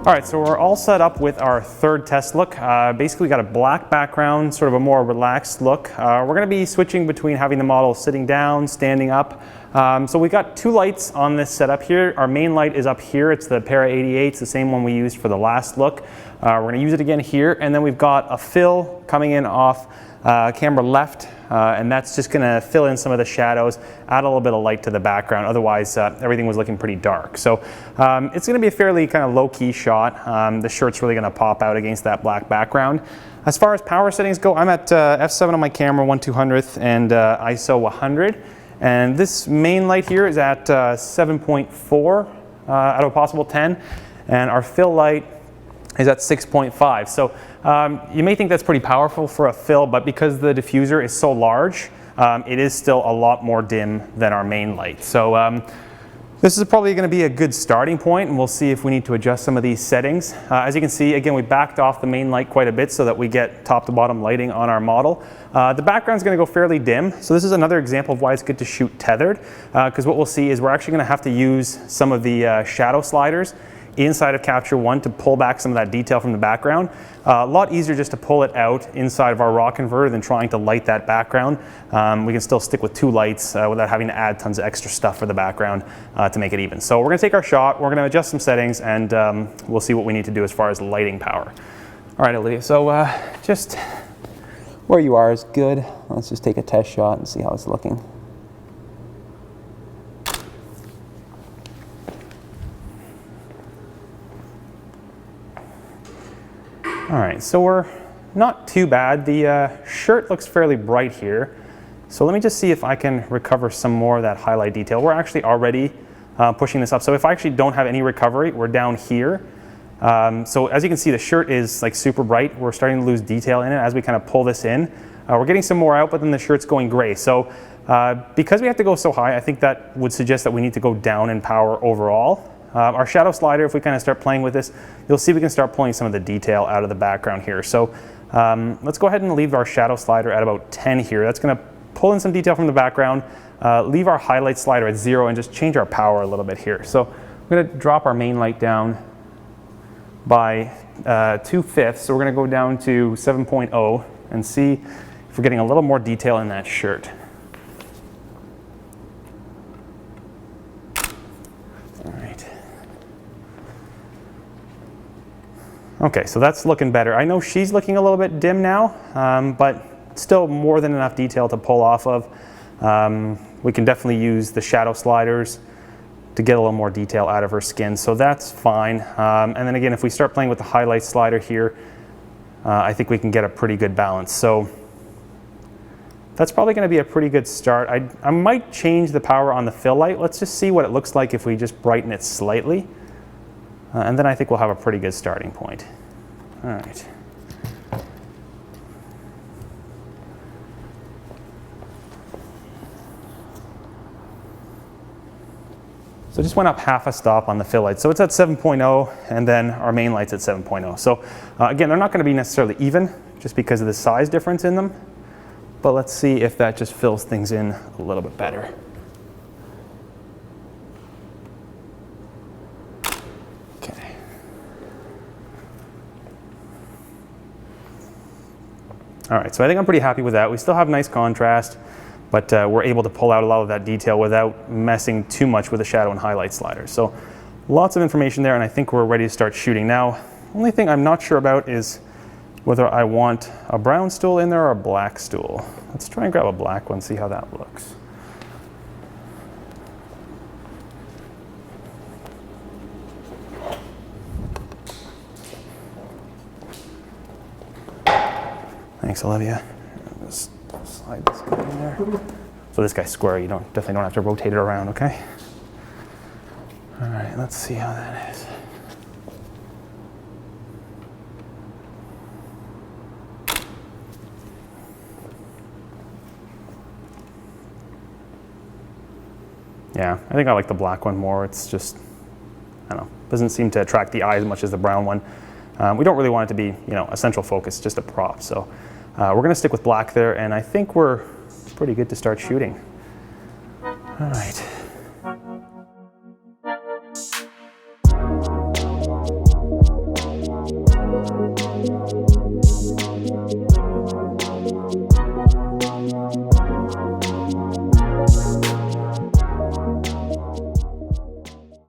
All right, so we're all set up with our third test look. Basically got a black background, sort of a more relaxed look. We're gonna be switching between having the model sitting down, standing up. So we got two lights on this setup here. Our main light is up here. It's the Para 88, the same one we used for the last look. We're gonna use it again here. And then we've got a fill coming in off camera left, and that's just gonna fill in some of the shadows, add a little bit of light to the background. Otherwise, everything was looking pretty dark. So it's gonna be a fairly kind of low-key shot. The shirt's really gonna pop out against that black background. As far as power settings go, I'm at f7 on my camera, 1/200th, and ISO 100. And this main light here is at 7.4 out of a possible 10, and our fill light is at 6.5. So you may think that's pretty powerful for a fill, but because the diffuser is so large, it is still a lot more dim than our main light. So this is probably going to be a good starting point, and we'll see if we need to adjust some of these settings. As you can see, again, we backed off the main light quite a bit so that we get top to bottom lighting on our model. The background's going to go fairly dim, so this is another example of why it's good to shoot tethered, because what we'll see is we're actually going to have to use some of the shadow sliders inside of Capture One to pull back some of that detail from the background. A lot easier just to pull it out inside of our raw converter than trying to light that background. We can still stick with two lights without having to add tons of extra stuff for the background to make it even. So we're gonna take our shot, we're gonna adjust some settings, and we'll see what we need to do as far as lighting power. All right, Olivia, so just where you are is good. Let's just take a test shot and see how it's looking. All right, so we're not too bad. The shirt looks fairly bright here. So let me just see if I can recover some more of that highlight detail. We're actually already pushing this up. So if I actually don't have any recovery, we're down here. So as you can see, the shirt is like super bright. We're starting to lose detail in it as we kind of pull this in. We're getting some more out, but then the shirt's going gray. So because we have to go so high, I think that would suggest that we need to go down in power overall. Our shadow slider, if we kind of start playing with this, you'll see we can start pulling some of the detail out of the background here. So let's go ahead and leave our shadow slider at about 10 here. That's going to pull in some detail from the background, leave our highlight slider at 0, and just change our power a little bit here. So I'm going to drop our main light down by 2/5. So we're going to go down to 7.0 and see if we're getting a little more detail in that shirt. Okay, so that's looking better. I know she's looking a little bit dim now, but still more than enough detail to pull off of. We can definitely use the shadow sliders to get a little more detail out of her skin, so that's fine. And then again, if we start playing with the highlight slider here, I think we can get a pretty good balance. So that's probably going to be a pretty good start. I might change the power on the fill light. Let's just see what it looks like if we just brighten it slightly. And then I think we'll have a pretty good starting point. All right. So just went up half a stop on the fill light. So it's at 7.0, and then our main light's at 7.0. So again, they're not going to be necessarily even, just because of the size difference in them. But let's see if that just fills things in a little bit better. All right, so I think I'm pretty happy with that. We still have nice contrast, but we're able to pull out a lot of that detail without messing too much with the shadow and highlight sliders. So lots of information there, and I think we're ready to start shooting. Now, the only thing I'm not sure about is whether I want a brown stool in there or a black stool. Let's try and grab a black one, see how that looks. Thanks, Olivia. Just slide this guy in there. So this guy's square. You definitely don't have to rotate it around, okay? All right, let's see how that is. Yeah, I think I like the black one more. It's just, I don't know, doesn't seem to attract the eye as much as the brown one. We don't really want it to be, a central focus, just a prop. So we're going to stick with black there, and I think we're pretty good to start shooting. All All right.